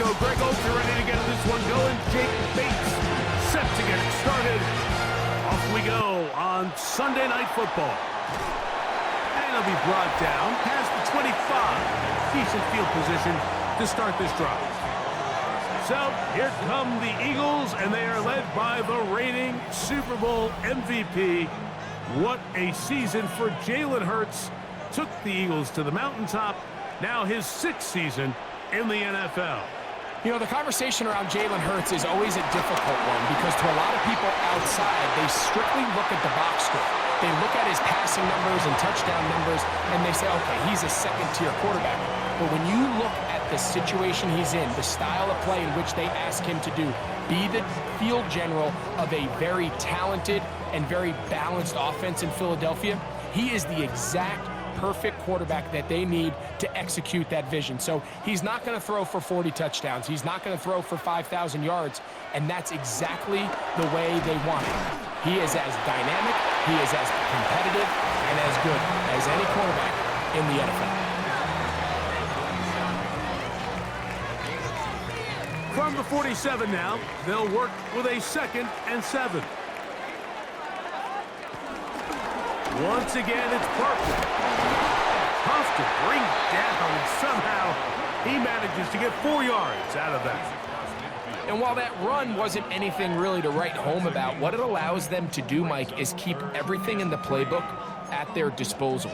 go. Greg Oates ready to get this one going. Jake Bates set to get it started. Off we go on Sunday Night Football. And it'll be brought down past the 25. Decent field position to start this drive. So here come the Eagles, and they are led by the reigning Super Bowl MVP. What a season for Jalen Hurts. Took the Eagles to the mountaintop. Now his 6th season in the NFL. You know, the conversation around Jalen Hurts is always a difficult one because to a lot of people outside, they strictly look at the box score. They look at his passing numbers and touchdown numbers, and they say, okay, he's a second-tier quarterback. But when you look at the situation he's in, the style of play in which they ask him to do, be the field general of a very talented and very balanced offense in Philadelphia, he is the exact perfect quarterback that they need to execute that vision. So he's not going to throw for 40 touchdowns. He's not going to throw for 5,000 yards, and that's exactly the way they want it. He is as dynamic, he is as competitive, and as good as any quarterback in the NFL. From the 47 now, they'll work with a 2nd and 7. Once again, it's Parker. Tough to bring down, and somehow he manages to get 4 yards out of that. And while that run wasn't anything really to write home about, what it allows them to do, Mike, is keep everything in the playbook at their disposal.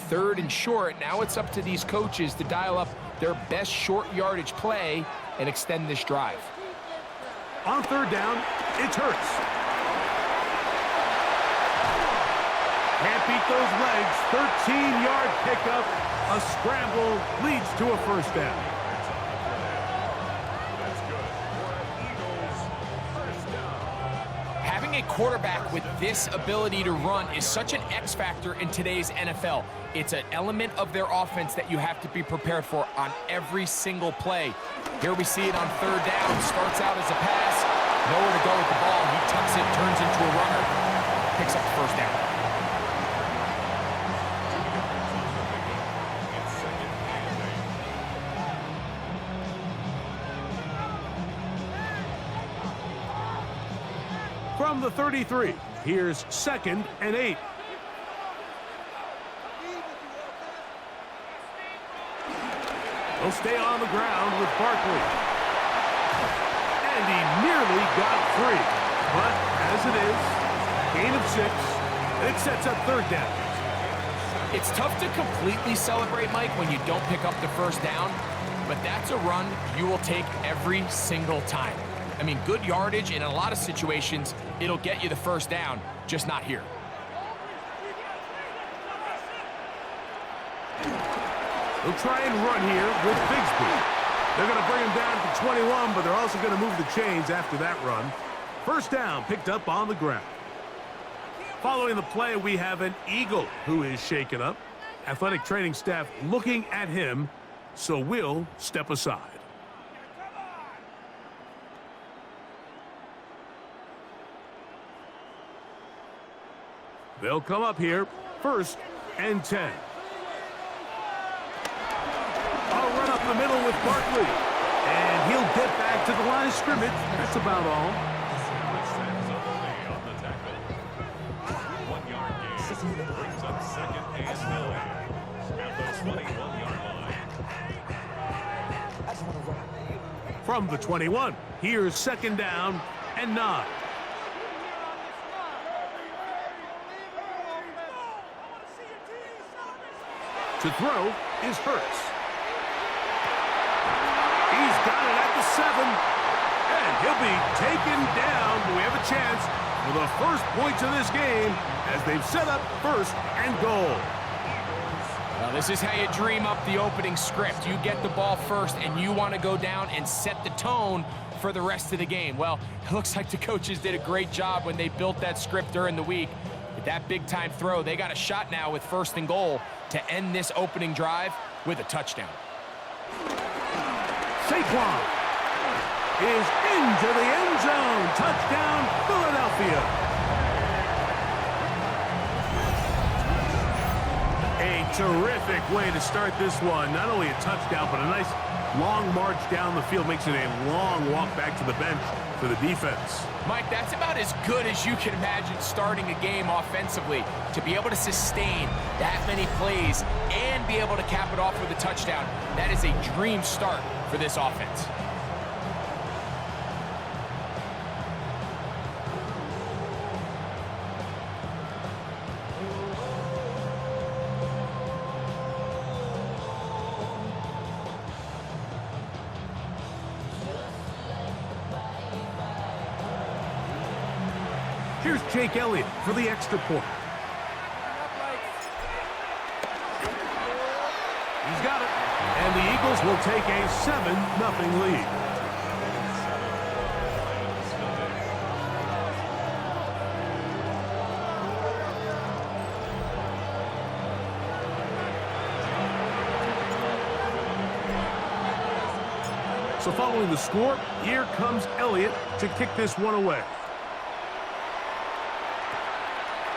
3rd and short, now it's up to these coaches to dial up their best short yardage play and extend this drive. On 3rd down, it's Hurts. Can't beat those legs. 13-yard pickup. A scramble leads to a 1st down. Having a quarterback with this ability to run is such an X factor in today's NFL. It's an element of their offense that you have to be prepared for on every single play. Here we see it on 3rd down. Starts out as a pass. Nowhere to go with the ball. He tucks it, turns into a runner. Picks up the 1st down. From the 33, here's 2nd and 8. They'll stay on the ground with Barkley. And he nearly got free. But as it is, gain of 6, it sets up 3rd down. It's tough to completely celebrate, Mike, when you don't pick up the 1st down, but that's a run you will take every single time. I mean, good yardage, and in a lot of situations, it'll get you the 1st down, just not here. They'll try and run here with Bigsby. They're going to bring him down to 21, but they're also going to move the chains after that run. 1st down picked up on the ground. Following the play, we have an Eagle who is shaken up. Athletic training staff looking at him, so we'll step aside. They'll come up here, 1st and 10. I'll run up the middle with Barkley. And he'll get back to the line of scrimmage. That's about all. From the 21, here's 2nd down and 9. To throw is Hurts. He's got it at the 7. And he'll be taken down. We have a chance for the 1st points of this game as they've set up 1st and goal. Well, this is how you dream up the opening script. You get the ball first, and you want to go down and set the tone for the rest of the game. Well, it looks like the coaches did a great job when they built that script during the week. With that big-time throw, they got a shot now with 1st and goal to end this opening drive with a touchdown. Saquon is into the end zone. Touchdown, Philadelphia. A terrific way to start this one. Not only a touchdown, but a nice Long march down the field makes it a long walk back to the bench for the defense. Mike, that's about as good as you can imagine starting a game offensively. To be able to sustain that many plays and be able to cap it off with a touchdown, that is a dream start for this offense. Here's Jake Elliott for the extra point. He's got it. And the Eagles will take a 7-0 lead. So following the score, here comes Elliott to kick this one away.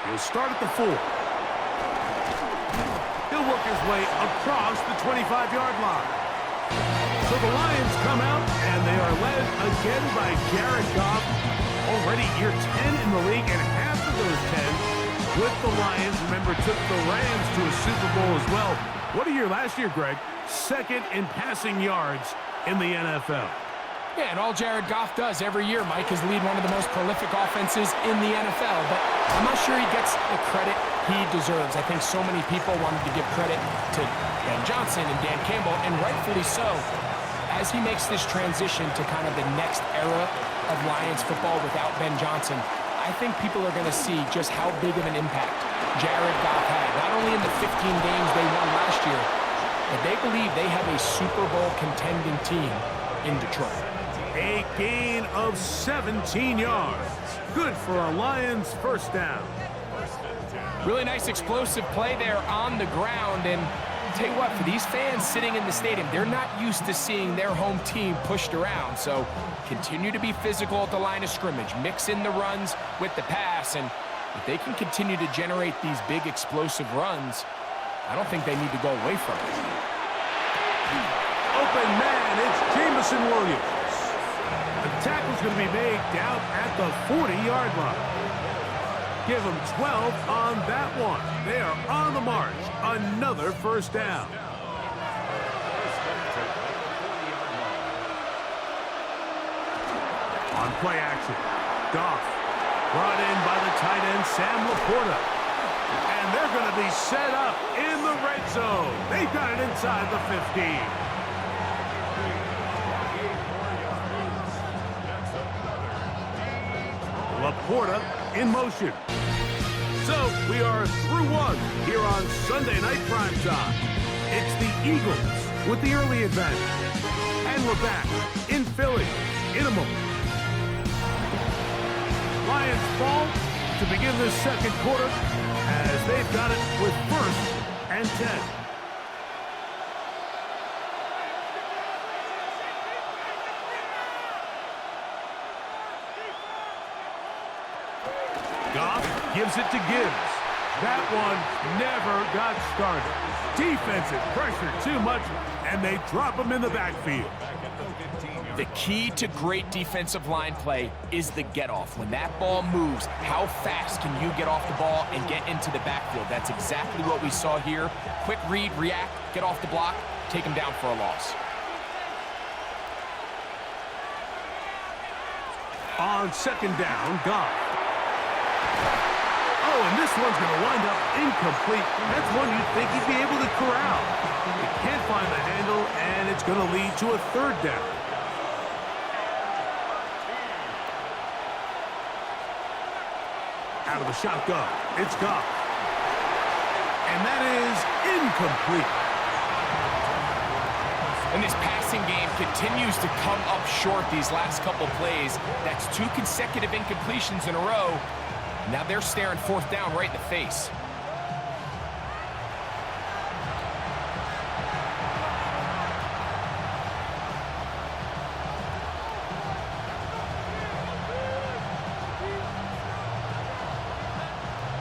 He'll start at the 4. He'll work his way across the 25-yard line. So the Lions come out, and they are led again by Jared Goff. Already year 10 in the league, and half of those 10 with the Lions. Remember, took the Rams to a Super Bowl as well. What a year last year, Greg. Second in passing yards in the NFL. Yeah, and all Jared Goff does every year, Mike, is lead one of the most prolific offenses in the NFL. But I'm not sure he gets the credit he deserves. I think so many people wanted to give credit to Ben Johnson and Dan Campbell, and rightfully so, as he makes this transition to kind of the next era of Lions football without Ben Johnson. I think people are going to see just how big of an impact Jared Goff had, not only in the 15 games they won last year, but they believe they have a Super Bowl contending team in Detroit. A gain of 17 yards. Good for a Lions first down. Really nice explosive play there on the ground. And I'll tell you what, for these fans sitting in the stadium, they're not used to seeing their home team pushed around. So continue to be physical at the line of scrimmage. Mix in the runs with the pass. And if they can continue to generate these big explosive runs, I don't think they need to go away from it. Open man, it's Jameson Williams. The tackle's going to be made down at the 40-yard line. Give them 12 on that one. They are on the march. Another first down. On play action, Goff brought in by the tight end Sam Laporta. And they're going to be set up in the red zone. They've got it inside the 15. Laporta in motion. So we are through one here on Sunday Night Primetime. It's the Eagles with the early advantage. And we're back in Philly in a moment. Lions ball to begin this second quarter as they've got it with 1st and 10. Goff gives it to Gibbs. That one never got started. Defensive pressure too much, and they drop him in the backfield. The key to great defensive line play is the get-off. When that ball moves, how fast can you get off the ball and get into the backfield? That's exactly what we saw here. Quick read, react, get off the block, take him down for a loss. On second down, Goff. Oh, and this one's going to wind up incomplete. That's one you'd think he'd be able to corral. He can't find the handle, and it's going to lead to a third down. Out of the shotgun, it's Goff. And that is incomplete. And this passing game continues to come up short these last couple plays. That's 2 consecutive incompletions in a row. Now they're staring 4th down right in the face.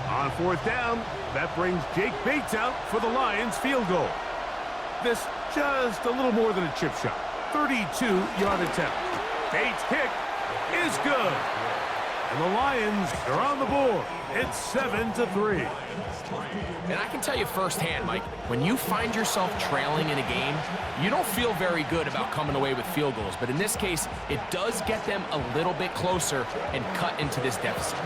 On 4th down, that brings Jake Bates out for the Lions field goal. This Just a little more than a chip shot. 32-yard attempt. Bates' kick is good. And the Lions are on the board. It's 7-3. And I can tell you firsthand, Mike, when you find yourself trailing in a game, you don't feel very good about coming away with field goals. But in this case, it does get them a little bit closer and cut into this deficit.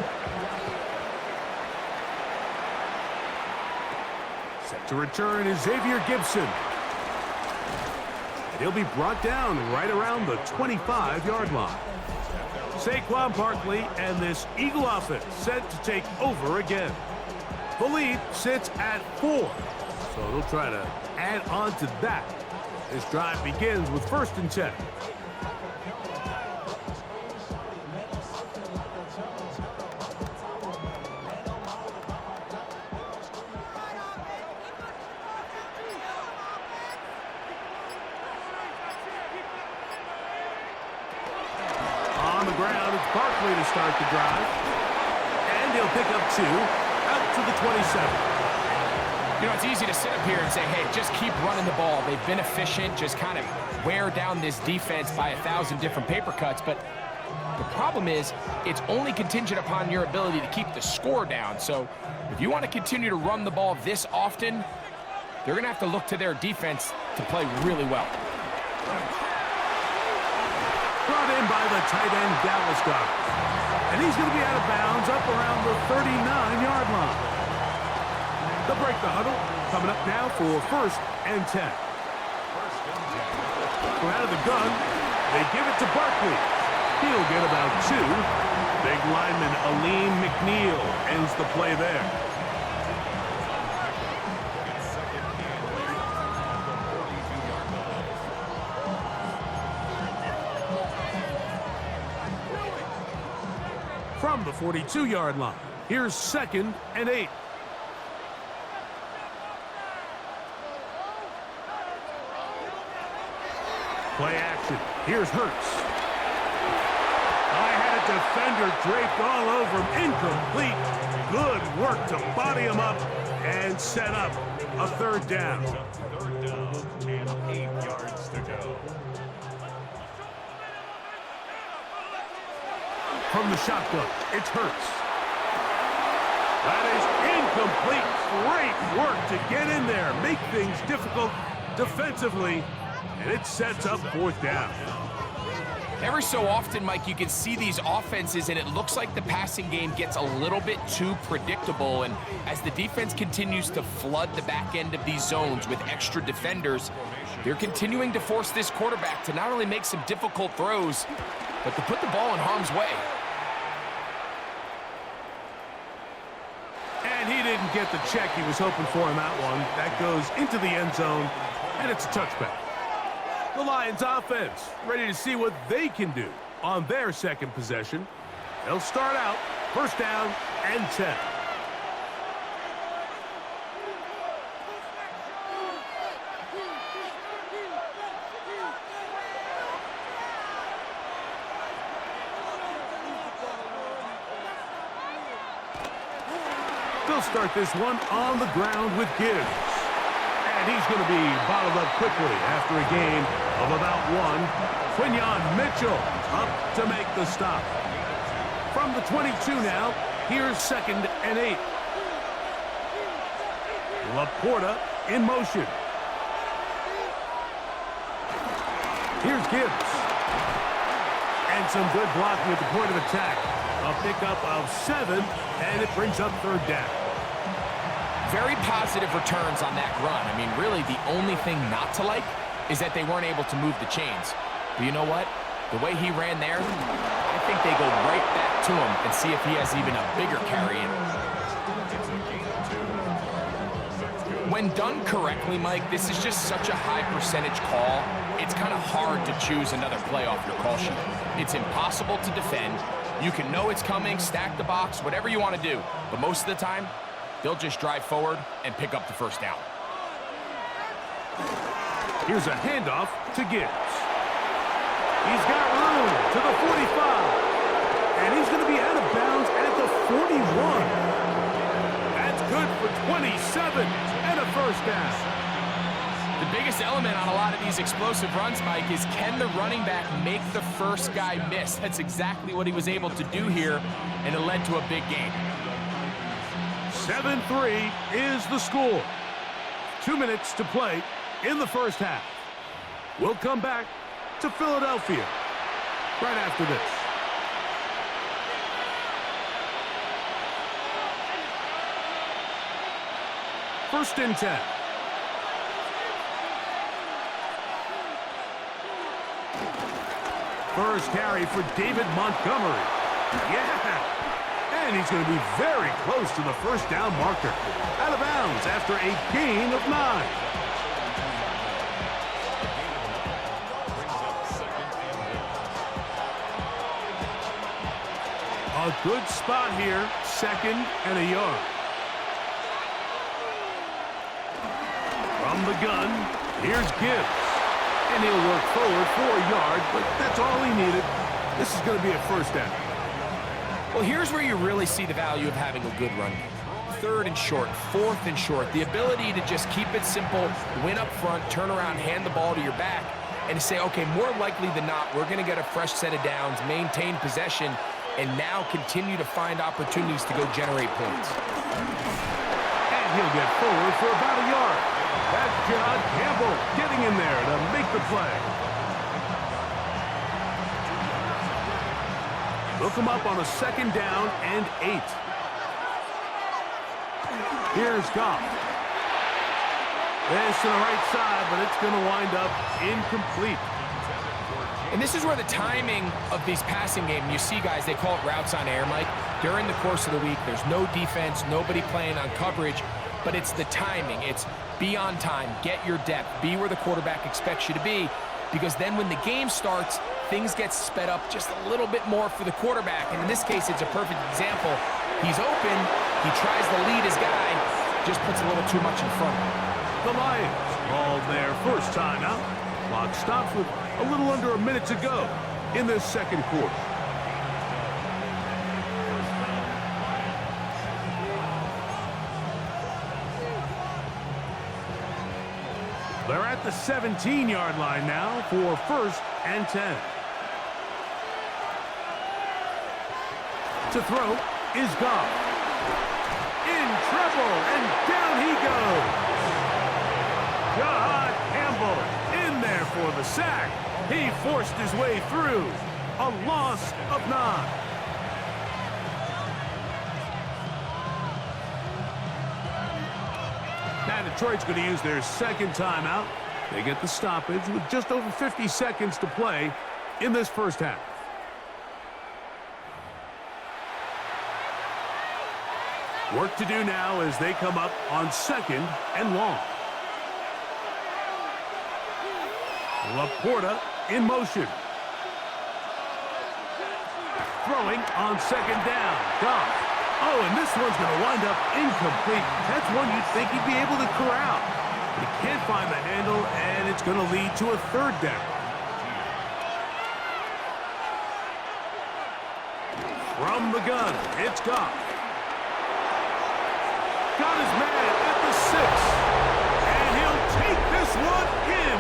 Set to return is Xavier Gibson. And he'll be brought down right around the 25-yard line. Saquon Barkley and this Eagle offense set to take over again. The lead sits at 4, so they'll try to add on to that. This drive begins with 1st and 10. On the ground, it's Barkley to start the drive. And he'll pick up 2 out to the 27. You know, it's easy to sit up here and say, hey, just keep running the ball. They've been efficient, just kind of wear down this defense by 1,000 different paper cuts. But the problem is it's only contingent upon your ability to keep the score down. So if you want to continue to run the ball this often, they're going to have to look to their defense to play really well. Brought in by the tight end Dallas Goddard. And he's going to be out of bounds up around the 39-yard line. They'll break the huddle. Coming up now for 1st and 10. From out of the gun, they give it to Barkley. He'll get about 2. Big lineman Aleem McNeil ends the play there. From the 42-yard line, here's 2nd and 8. Play action. Here's Hurts. I had a defender draped all over him. Incomplete. Good work to body him up and set up a 3rd down. 3rd down and 8 yards to go. From the shotgun, it's Hurts. That is incomplete. Great work to get in there, make things difficult defensively, and it sets up 4th down. Every so often, Mike, you can see these offenses, and it looks like the passing game gets a little bit too predictable. And as the defense continues to flood the back end of these zones with extra defenders, they're continuing to force this quarterback to not only make some difficult throws, but to put the ball in harm's way. And he didn't get the check he was hoping for in that one. That goes into the end zone, and it's a touchback. The Lions offense ready to see what they can do on their 2nd possession. They'll start out 1st down and 10. They'll start this one on the ground with Gibbs. And he's going to be bottled up quickly after a gain of about 1. Quinyon Mitchell up to make the stop. From the 22 now, here's 2nd and 8. Laporta in motion. Here's Gibbs. And some good blocking at the point of attack. A pickup of 7, and it brings up 3rd down. Very positive returns on that run. I mean, really, the only thing not to like is that they weren't able to move the chains. But you know what? The way he ran there, I think they go right back to him and see if he has even a bigger carry in him. When done correctly, Mike, this is just such a high percentage call. It's kind of hard to choose another play off your call sheet. It's impossible to defend. You can know it's coming, stack the box, whatever you want to do. But most of the time, they'll just drive forward and pick up the 1st down. Here's a handoff to Gibbs. He's got room to the 45. And he's going to be out of bounds at the 41. That's good for 27 and a 1st down. The biggest element on a lot of these explosive runs, Mike, is can the running back make the first guy miss? That's exactly what he was able to do here, and it led to a big gain. 7-3 is the score. 2 minutes to play in the first half. We'll come back to Philadelphia right after this. First and 10. First carry for David Montgomery. Yeah! And he's going to be very close to the first down marker. Out of bounds after a gain of 9. A good spot here, 2nd and a yard. From the gun, here's Gibbs. And he'll work forward for a yard, but that's all he needed. This is going to be a first down. Well, here's where you really see the value of having a good run game. 3rd and short, 4th and short. The ability to just keep it simple, win up front, turn around, hand the ball to your back, and to say, okay, more likely than not, we're going to get a fresh set of downs, maintain possession, and now continue to find opportunities to go generate points. And he'll get forward for about a yard. That's John Campbell getting in there to make the play. Look him up on a 2nd down and 8. Here's Goff. This to the right side, but it's going to wind up incomplete. And this is where the timing of these passing game, you see guys, they call it routes on air, Mike. During the course of the week, there's no defense, nobody playing on coverage, but it's the timing. It's be on time, get your depth, be where the quarterback expects you to be, because then when the game starts, things get sped up just a little bit more for the quarterback. And in this case, it's a perfect example. He's open, he tries to lead his guy, just puts a little too much in front of him. The Lions called their first timeout. Clock stops with a little under a minute to go in this 2nd quarter. They're at the 17-yard line now for 1st and 10. To throw is Goff. In trouble, and down he goes. John Campbell in there for the sack. He forced his way through. A loss of 9. Now Detroit's going to use their 2nd timeout. They get the stoppage with just over 50 seconds to play in this first half. Work to do now as they come up on 2nd and long. Laporta in motion. Throwing on 2nd down. Goff. Oh, and this one's going to wind up incomplete. That's one you'd think he'd be able to corral. But he can't find the handle, and it's going to lead to a 3rd down. From the gun, it's Goff. Got his man at the 6. And he'll take this one in.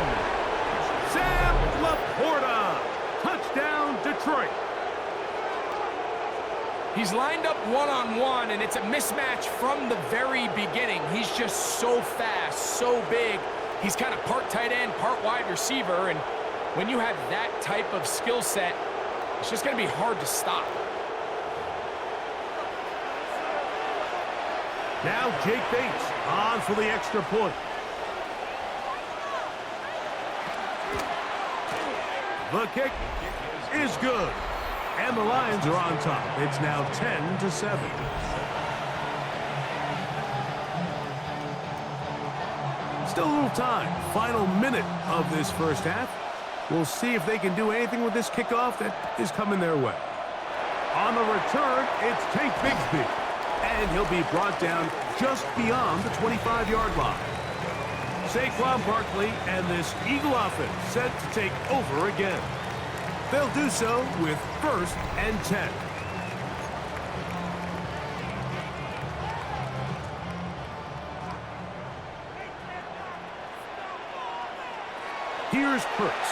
Sam Laporta. Touchdown, Detroit. He's lined up one-on-one, and it's a mismatch from the very beginning. He's just so fast, so big. He's kind of part tight end, part wide receiver, and when you have that type of skill set, it's just going to be hard to stop. Now Jake Bates on for the extra point. The kick is good. And the Lions are on top. It's now 10-7. Still a little time. Final minute of this first half. We'll see if they can do anything with this kickoff that is coming their way. On the return, it's Tank Bigsby. And he'll be brought down just beyond the 25-yard line. Saquon Barkley and this Eagle offense set to take over again. They'll do so with 1st and 10. Here's Hurts.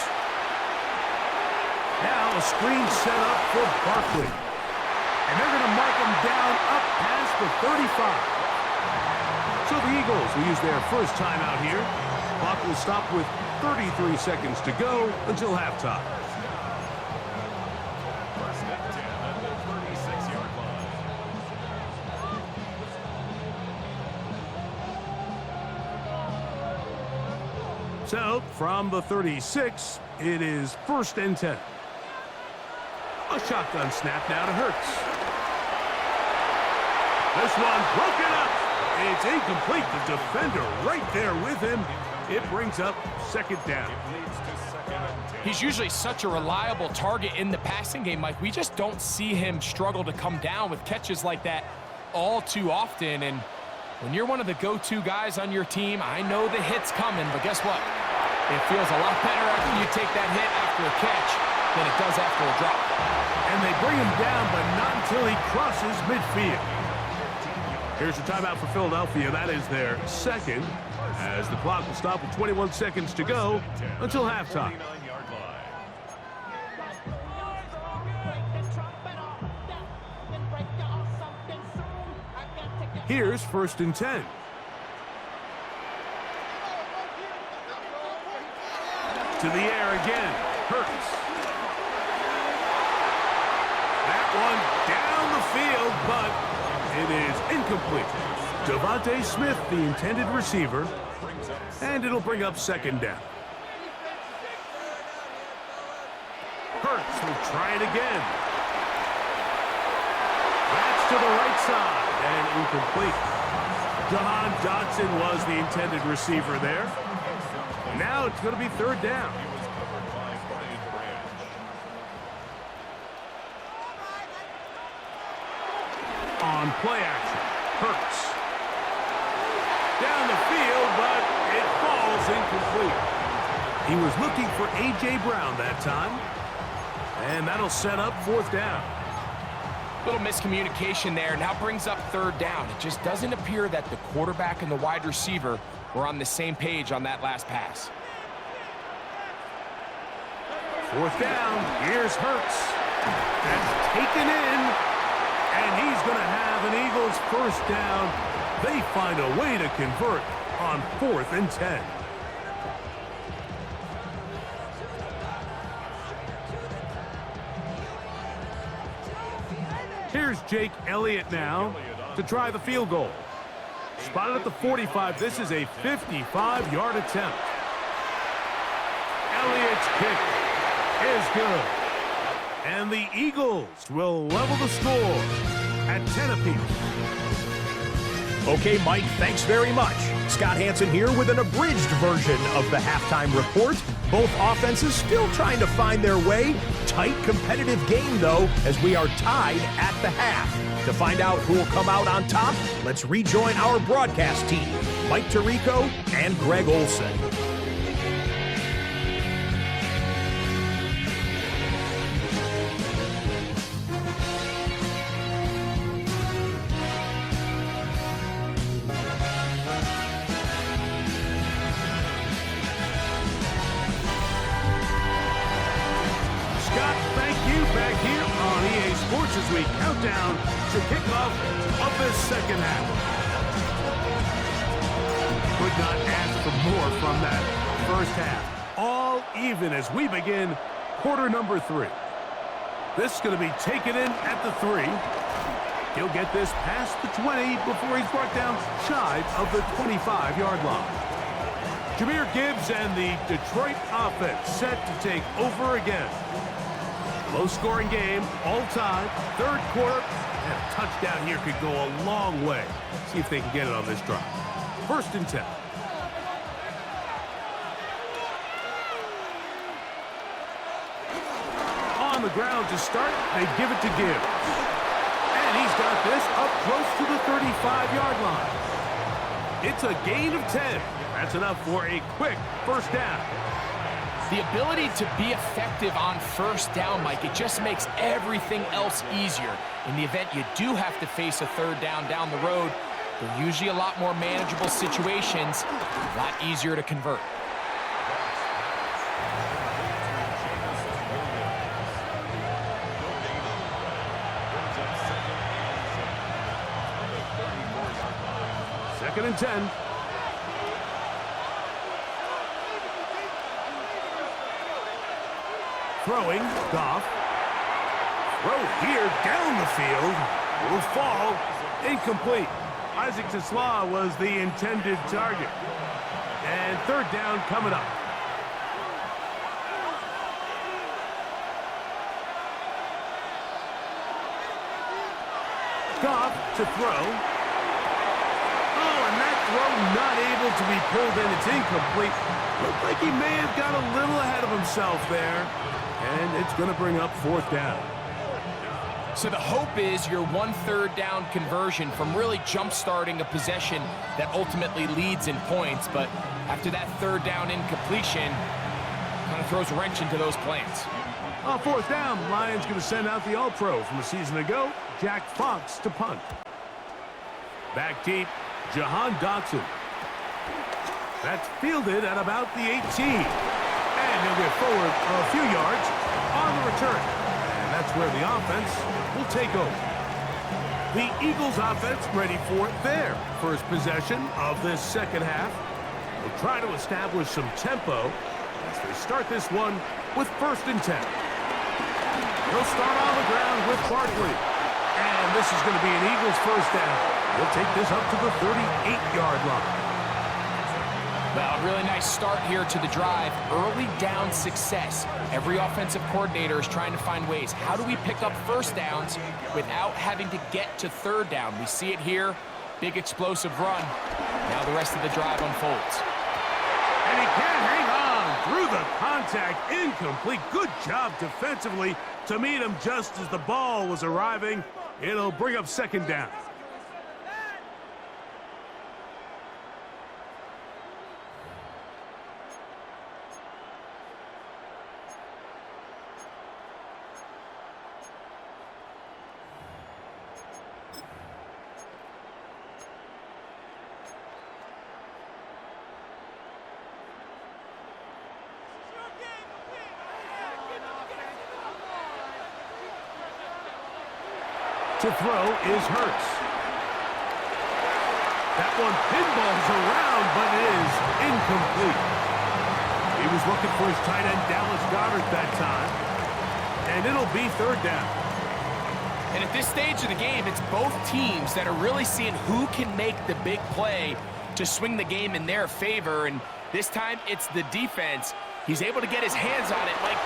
Now a screen set up for Barkley. And they're going to mark him down up past the 35. So the Eagles will use their first timeout here. Clock will stop with 33 seconds to go until halftime. First and 10 at the 36-yard line. So from the 36, it is 1st and 10. A shotgun snap now to Hurts. This one broken up. It's incomplete. The defender right there with him. It brings up 2nd down. He's usually such a reliable target in the passing game, Mike. We just don't see him struggle to come down with catches like that all too often. And when you're one of the go-to guys on your team, I know the hit's coming, but guess what? It feels a lot better after you take that hit after a catch than it does after a drop. And they bring him down, but not until he crosses midfield. Here's a timeout for Philadelphia. That is their 2nd, as the clock will stop with 21 seconds to go until halftime. Here's 1st and 10. To the air again. Hurts. That one down the field, but it is incomplete. Devontae Smith, the intended receiver, and it'll bring up 2nd down. Hurts will try it again. That's to the right side and incomplete. Jahan Dotson was the intended receiver there. Now it's going to be 3rd down. On play action, Hurts. Down the field, but it falls incomplete. He was looking for A.J. Brown that time. And that'll set up 4th down. Little miscommunication there. Now brings up 3rd down. It just doesn't appear that the quarterback and the wide receiver were on the same page on that last pass. 4th down. Here's Hurts. That's taken in. And he's going to have an Eagles 1st down. They find a way to convert on 4th and 10. Here's Jake Elliott now to try the field goal. Spotted at the 45. This is a 55-yard attempt. Elliott's kick is good. And the Eagles will level the score at 10 apiece. Okay, Mike, thanks very much. Scott Hansen here with an abridged version of the halftime report. Both offenses still trying to find their way. Tight, competitive game, though, as we are tied at the half. To find out who will come out on top, let's rejoin our broadcast team, Mike Tirico and Greg Olson. As we count down to kickoff of this 2nd half. Could not ask for more from that 1st half. All even as we begin quarter number 3. This is going to be taken in at the 3. He'll get this past the 20 before he's brought down shy of the 25-yard line. Jahmyr Gibbs and the Detroit offense set to take over again. Low-scoring game, all tied, 3rd quarter, and a touchdown here could go a long way. See if they can get it on this drive. 1st and 10. On the ground to start, they give it to Gibbs. And he's got this up close to the 35-yard line. It's a gain of 10. That's enough for a quick 1st down. The ability to be effective on 1st down, Mike, it just makes everything else easier. In the event you do have to face a 3rd down the road, they're usually a lot more manageable situations, a lot easier to convert. 2nd and 10. Throwing, Goff. Throw here down the field. Will fall. Incomplete. Isaac Tesla was the intended target. And 3rd down coming up. Goff to throw. Oh, and that throw not able to be pulled in. It's incomplete. Looked like he may have got a little ahead of himself there. And it's going to bring up 4th down. So the hope is your 1/3 down conversion from really jump-starting a possession that ultimately leads in points. But after that 3rd down incompletion, kind of throws a wrench into those plans. On 4th down, Lions going to send out the All-Pro from a season ago, Jack Fox, to punt. Back deep, Jahan Dotson. That's fielded at about the 18. And he'll get forward a few yards on the return. And that's where the offense will take over. The Eagles offense ready for their first possession of this 2nd half. They'll try to establish some tempo as they start this one with 1st and 10. He'll start on the ground with Barkley. And this is going to be an Eagles 1st down. He'll take this up to the 38-yard line. Well, a really nice start here to the drive. Early down success. Every offensive coordinator is trying to find ways. How do we pick up 1st downs without having to get to 3rd down? We see it here. Big explosive run. Now the rest of the drive unfolds. And he can't hang on through the contact. Incomplete. Good job defensively to meet him just as the ball was arriving. It'll bring up 2nd down. To throw is Hurts. That one pinballs around, but it is incomplete. He was looking for his tight end, Dallas Goedert, that time. And it'll be 3rd down. And at this stage of the game, it's both teams that are really seeing who can make the big play to swing the game in their favor. And this time, it's the defense. He's able to get his hands on it. Like,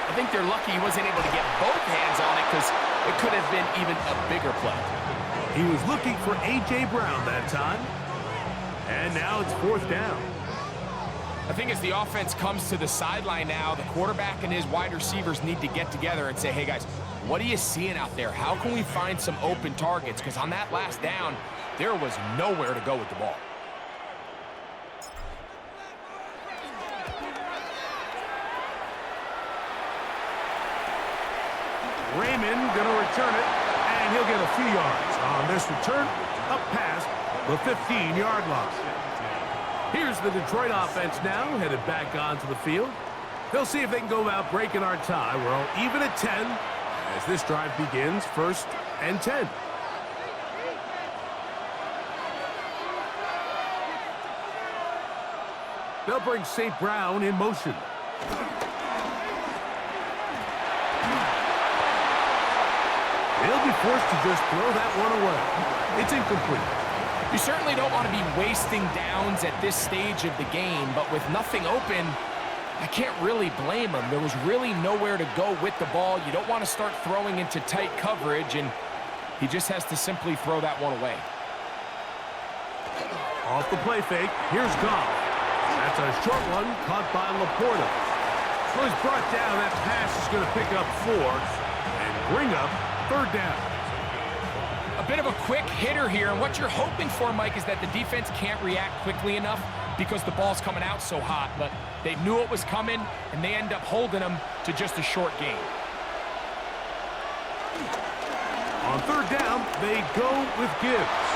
I think they're lucky he wasn't able to get both hands on it because it could have been even a bigger play. He was looking for A.J. Brown that time. And now it's 4th down. I think as the offense comes to the sideline now, the quarterback and his wide receivers need to get together and say, hey, guys, what are you seeing out there? How can we find some open targets? Because on that last down, there was nowhere to go with the ball. Raymond going to return it, and he'll get a few yards on this return, up past the 15-yard line. Here's the Detroit offense now, headed back onto the field. They'll see if they can go about breaking our tie. We're all even at 10 as this drive begins, 1st and 10. They'll bring St. Brown in motion. They'll be forced to just throw that one away. It's incomplete. You certainly don't want to be wasting downs at this stage of the game, but with nothing open, I can't really blame him. There was really nowhere to go with the ball. You don't want to start throwing into tight coverage, and he just has to simply throw that one away. Off the play fake, here's Goff. That's a short one caught by Laporta. So he's brought down. That pass is going to pick up 4 and bring up 3rd down. A bit of a quick hitter here, and what you're hoping for, Mike, is that the defense can't react quickly enough because the ball's coming out so hot, but they knew it was coming, and they end up holding them to just a short gain. On 3rd down, they go with Gibbs.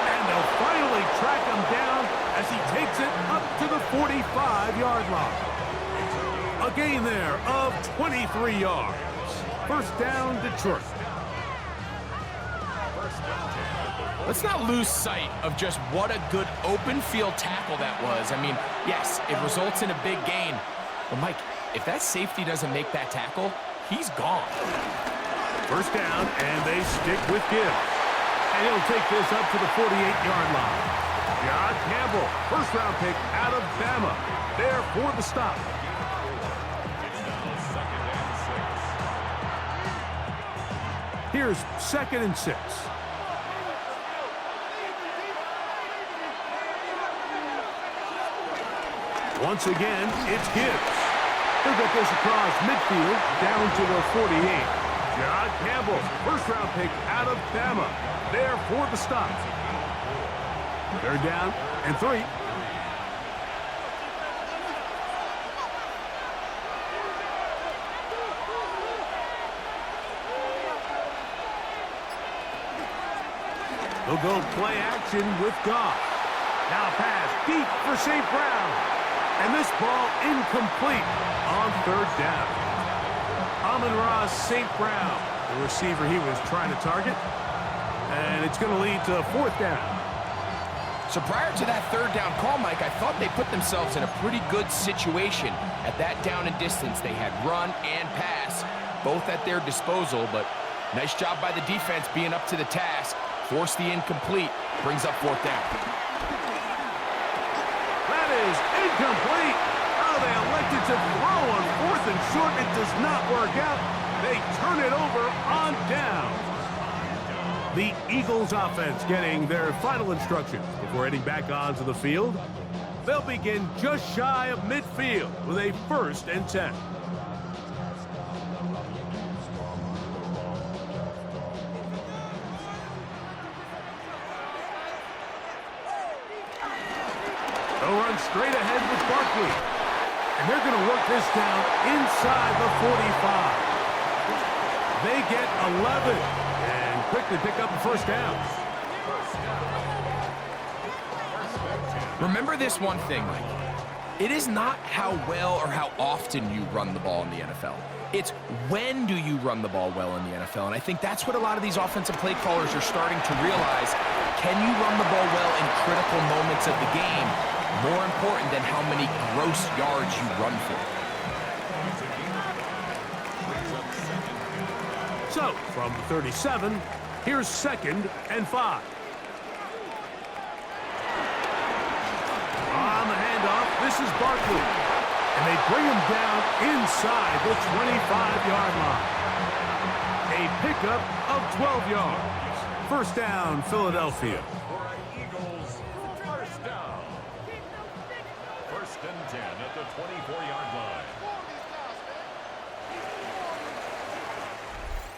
And they'll finally track him down as he takes it up to the 45-yard line. A gain there of 23 yards. 1st down, Detroit. Let's not lose sight of just what a good open field tackle that was. I mean, yes, it results in a big gain. But, Mike, if that safety doesn't make that tackle, he's gone. First down, and they stick with Gibbs. And he'll take this up to the 48-yard line. John Campbell, first-round pick out of Bama, there for the stop. Here's 2nd and 6. Once again, it's Gibbs. He'll get this across midfield, down to the 48. John Campbell, first-round pick out of Bama, there for the stop. 3rd down and 3. He'll go play action with Goff. Now pass deep for St. Brown. And this ball incomplete on 3rd down. Amon-Ra St. Brown, the receiver he was trying to target. And it's going to lead to 4th down. So prior to that 3rd down call, Mike, I thought they put themselves in a pretty good situation. At that down and distance, they had run and pass, both at their disposal. But nice job by the defense being up to the task. Force the incomplete, brings up 4th down. That is incomplete. Oh, they elected to throw on 4th and short. It does not work out. They turn it over on down. The Eagles offense getting their final instructions before heading back onto the field. They'll begin just shy of midfield with a 1st and 10. They'll run straight ahead with Barkley. And they're going to work this down inside the 45. They get 11 and quickly pick up the 1st down. Remember this one thing, Mike. It is not how well or how often you run the ball in the NFL. It's when do you run the ball well in the NFL. And I think that's what a lot of these offensive play callers are starting to realize. Can you run the ball well in critical moments of the game? More important than how many gross yards you run for. So, from the 37, here's 2nd and 5. On the handoff, this is Barkley. And they bring him down inside the 25-yard line. A pickup of 12 yards. 1st down, Philadelphia. Eagles, 1st down. 1st and 10 at the 24-yard line.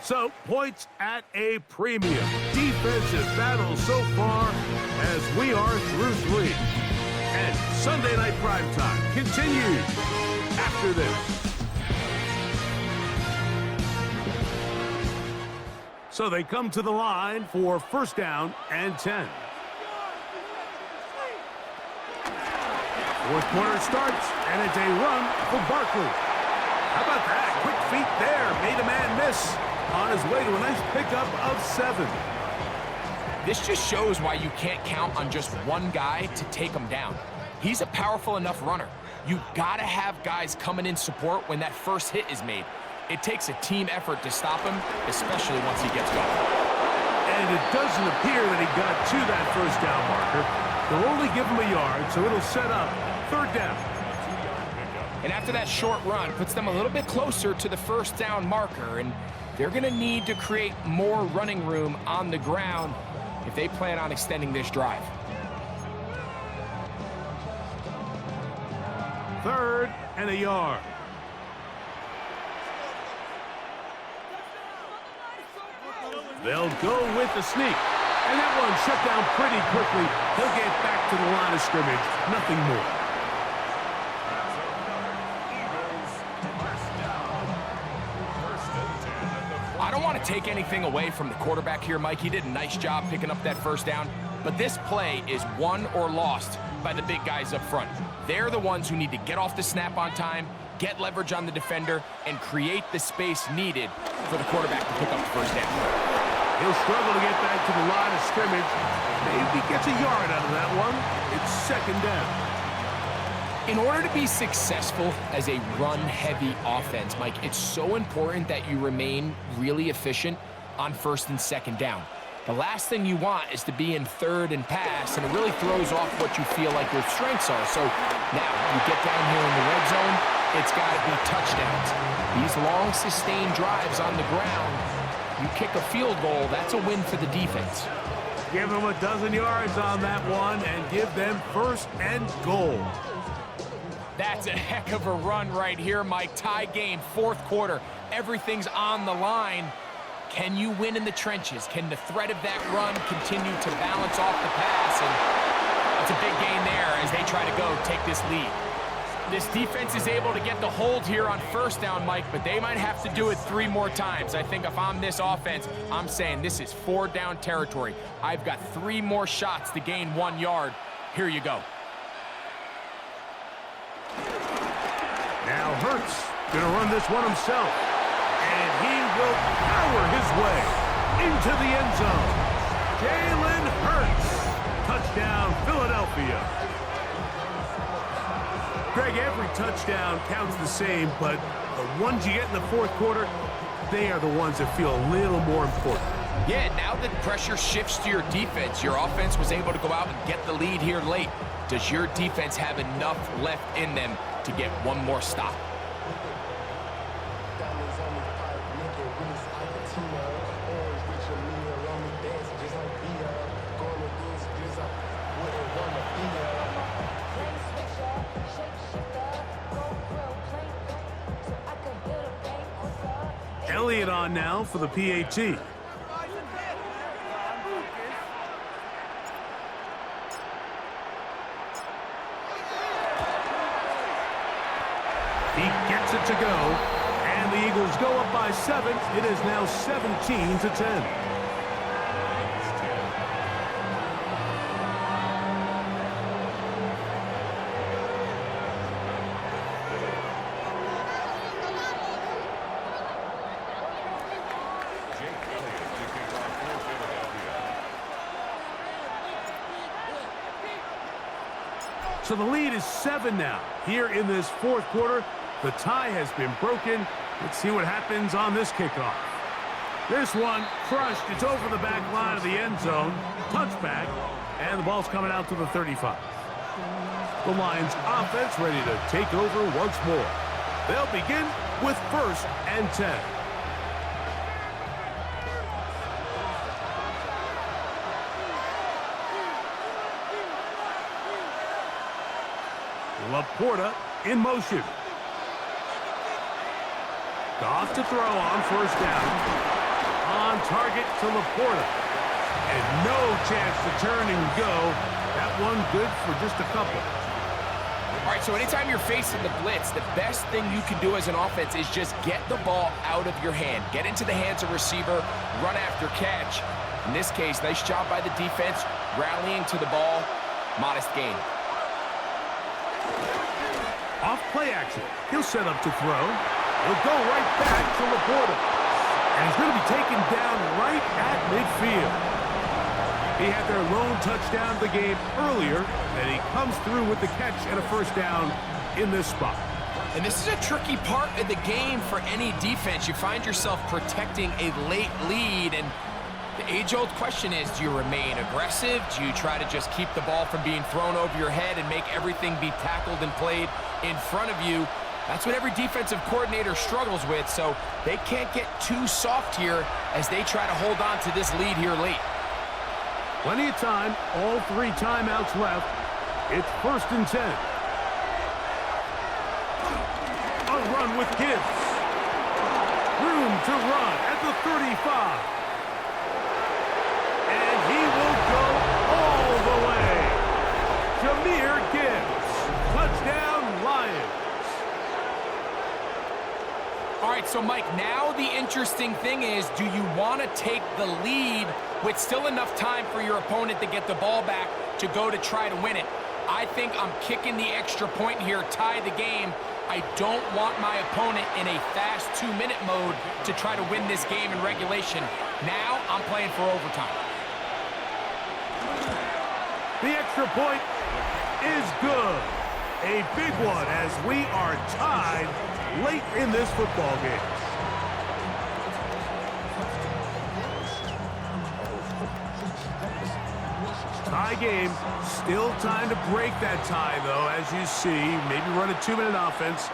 So, points at a premium. Defensive battle so far as we are through 3. And Sunday Night Primetime continues after this. So they come to the line for 1st down and 10. 4th quarter starts, and it's a run for Barkley. How about that? Quick feet there. Made a man miss on his way to a nice pickup of 7. This just shows why you can't count on just one guy to take him down. He's a powerful enough runner. You gotta have guys coming in support when that first hit is made. It takes a team effort to stop him, especially once he gets going. And it doesn't appear that he got to that 1st down marker. They'll only give him a yard, so it'll set up 3rd down. And after that short run, puts them a little bit closer to the 1st down marker, and they're going to need to create more running room on the ground if they plan on extending this drive. 3rd and a yard. They'll go with the sneak. And that one shut down pretty quickly. He'll get back to the line of scrimmage. Nothing more. I don't want to take anything away from the quarterback here, Mike. He did a nice job picking up that 1st down. But this play is won or lost by the big guys up front. They're the ones who need to get off the snap on time, get leverage on the defender, and create the space needed for the quarterback to pick up the 1st down. He'll struggle to get back to the line of scrimmage. Maybe gets a yard out of that one. It's second down. In order to be successful as a run-heavy offense, Mike, it's so important that you remain really efficient on first and second down. The last thing you want is to be in third and pass, and it really throws off what you feel like your strengths are. So now you get down here in the red zone, it's got to be touchdowns. These long, sustained drives on the ground, you kick a field goal, that's a win for the defense. Give them a dozen yards on that one and give them first and goal. That's a heck of a run right here, Mike. Tie game, fourth quarter. Everything's on the line. Can you win in the trenches? Can the threat of that run continue to balance off the pass? And it's a big gain there as they try to go take this lead. This defense is able to get the hold here on first down, Mike, but they might have to do it 3 more times. I think if I'm this offense, I'm saying this is 4 down territory. I've got 3 more shots to gain 1 yard. Here you go. Now Hurts gonna run this one himself. And he will power his way into the end zone. Jalen Hurts. Touchdown, Philadelphia. Greg, every touchdown counts the same, but the ones you get in the fourth quarter, they are the ones that feel a little more important. Yeah, now that pressure shifts to your defense, your offense was able to go out and get the lead here late. Does your defense have enough left in them to get 1 more stop? Elliott on now for the PAT. He gets it to go, and the Eagles go up by 7. It is now 17-10. So the lead is 7 now. Here in this fourth quarter, the tie has been broken. Let's see what happens on this kickoff. This one crushed. It's over the back line of the end zone. Touchback, and the ball's coming out to the 35. The Lions offense ready to take over once more. They'll begin with first and 10. Laporta in motion. Goff to throw on first down. On target to Laporta. And no chance to turn and go. That one good for just a couple. All right, so anytime you're facing the blitz, the best thing you can do as an offense is just get the ball out of your hand. Get into the hands of receiver, run after catch. In this case, nice job by the defense, rallying to the ball. Modest gain. Off play action. He'll set up to throw. He'll go right back to Laporta. And he's going to be taken down right at midfield. He had their lone touchdown of the game earlier, and he comes through with the catch and a first down in this spot. And this is a tricky part of the game for any defense. You find yourself protecting a late lead, and the age-old question is, do you remain aggressive? Do you try to just keep the ball from being thrown over your head and make everything be tackled and played in front of you? That's what every defensive coordinator struggles with, so they can't get too soft here as they try to hold on to this lead here late. Plenty of time, all 3 timeouts left. It's first and 10. A run with Gibbs. Room to run at the 35. And he will go all the way. Jahmyr Gibbs. Touchdown, Lions. All right, so Mike, now the interesting thing is, do you want to take the lead with still enough time for your opponent to get the ball back to go to try to win it? I think I'm kicking the extra point here, tie the game. I don't want my opponent in a fast 2-minute mode to try to win this game in regulation. Now I'm playing for overtime. The extra point is good. A big one as we are tied late in this football game. Tie game. Still time to break that tie, though, as you see. Maybe run a 2-minute offense.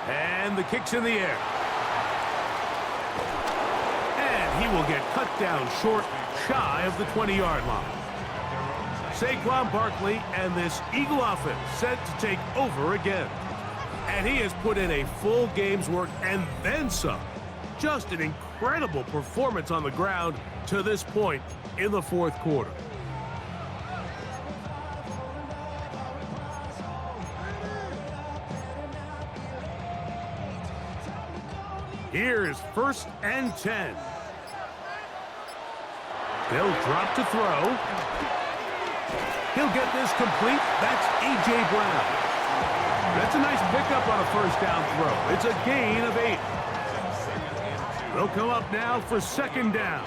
And the kick's in the air. And he will get cut down short, shy of the 20-yard line. Saquon Barkley and this Eagle offense set to take over again. And he has put in a full game's work and then some. Just an incredible performance on the ground to this point in the fourth quarter. Here's 1st and 10. They'll drop to throw. He'll get this complete. That's A.J. Brown. That's a nice pickup on a 1st down throw. It's a gain of 8. They'll come up now for 2nd down.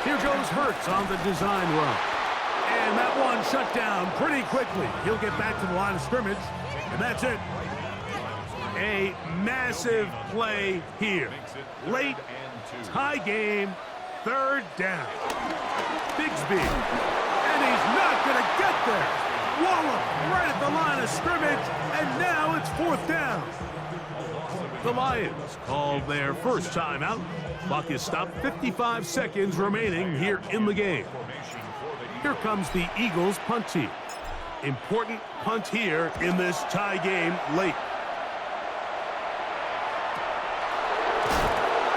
Here goes Hurts on the design run. And that one shut down pretty quickly. He'll get back to the line of scrimmage, and that's it. A massive play here. Late, tie game, 3rd down. Bigsby, and he's not going to get there. Wallop right at the line of scrimmage, and now it's 4th down. The Lions called their first timeout. Clock is stopped, 55 seconds remaining here in the game. Here comes the Eagles punt team. Important punt here in this tie game late.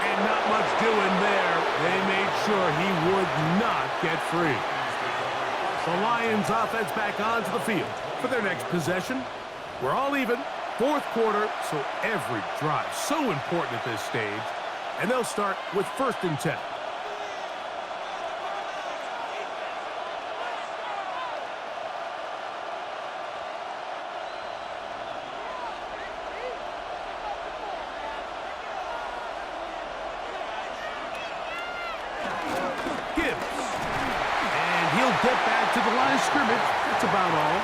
And not much doing there. They made sure he would not get free. The Lions offense back onto the field for their next possession. We're all even. 4th quarter, so every drive so important at this stage. And they'll start with 1st and 10. Get back to the line of scrimmage. That's about all.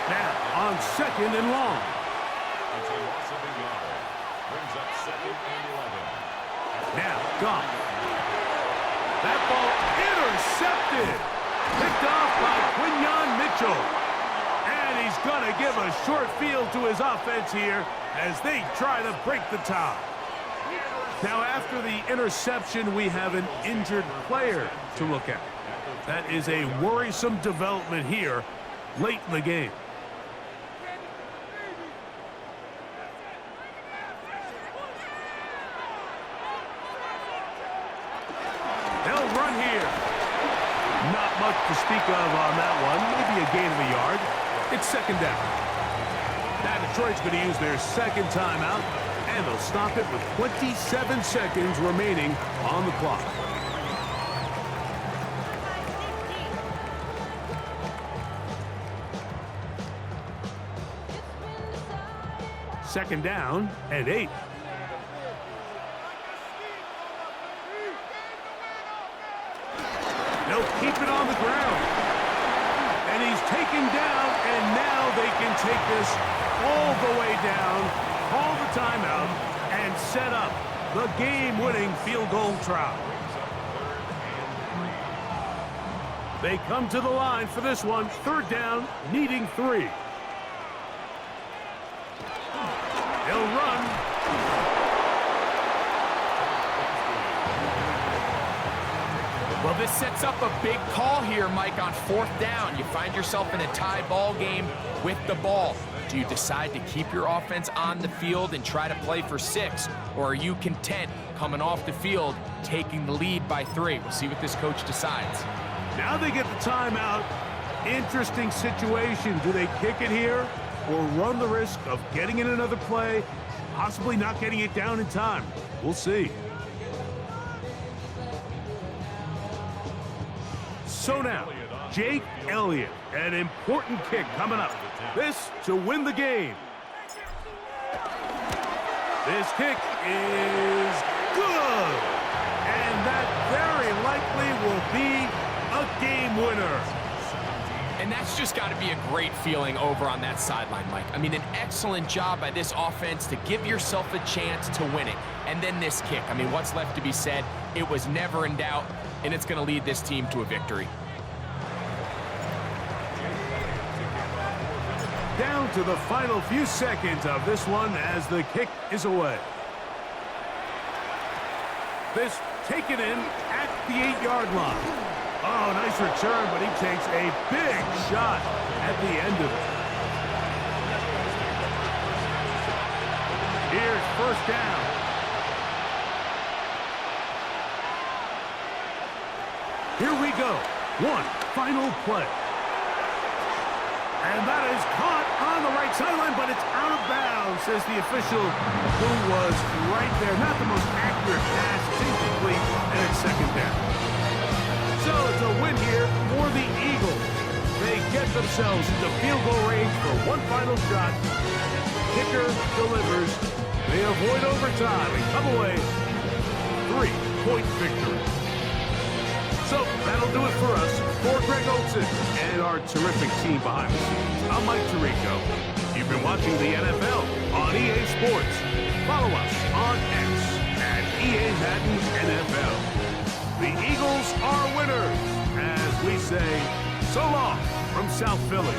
Now on 2nd and long. It's a loss of a yard. Brings up 2nd and 11. Now Goff. That ball intercepted. Picked off by Quinyon Mitchell. And he's going to give a short field to his offense here as they try to break the tie. Now after the interception, we have an injured player to look at. That is a worrisome development here late in the game. They'll run here. Not much to speak of on that one. Maybe a gain of a yard. It's 2nd down. Now Detroit's going to use their 2nd timeout, and they'll stop it with 27 seconds remaining on the clock. Second down and 8. They'll keep it on the ground. And he's taken down, and now they can take this all the way down, call the timeout, and set up the game-winning field goal try. They come to the line for this one. 3rd down, needing 3. He'll run. Well, this sets up a big call here, Mike, on 4th down. You find yourself in a tie ball game with the ball. Do you decide to keep your offense on the field and try to play for 6? Or are you content coming off the field, taking the lead by 3? We'll see what this coach decides. Now they get the timeout. Interesting situation. Do they kick it here or run the risk of getting in another play, possibly not getting it down in time? We'll see. So now, Jake Elliott. An important kick coming up. This to win the game. This kick is good. And that very likely will be a game winner. And that's just got to be a great feeling over on that sideline, Mike. I mean, an excellent job by this offense to give yourself a chance to win it. And then this kick. I mean, what's left to be said? It was never in doubt, and it's going to lead this team to a victory. Down to the final few seconds of this one as the kick is away. This taken in at the 8-yard line. Oh, nice return, but he takes a big shot at the end of it. Here's first down. Here we go. One final play. And that is caught on the right sideline, but it's out of bounds, says the official, who was right there. Not the most accurate pass. It's incomplete, and it's second down. So it's a win here for the Eagles. They get themselves into field goal range for one final shot. Kicker delivers. They avoid overtime and come away 3-point victory. So that'll do it for us. For Greg Olsen and our terrific team behind the scenes, I'm Mike Tirico. You've been watching the NFL on EA Sports. Follow us on X at EA Madden NFL. The Eagles are winners, as we say, so long from South Philly.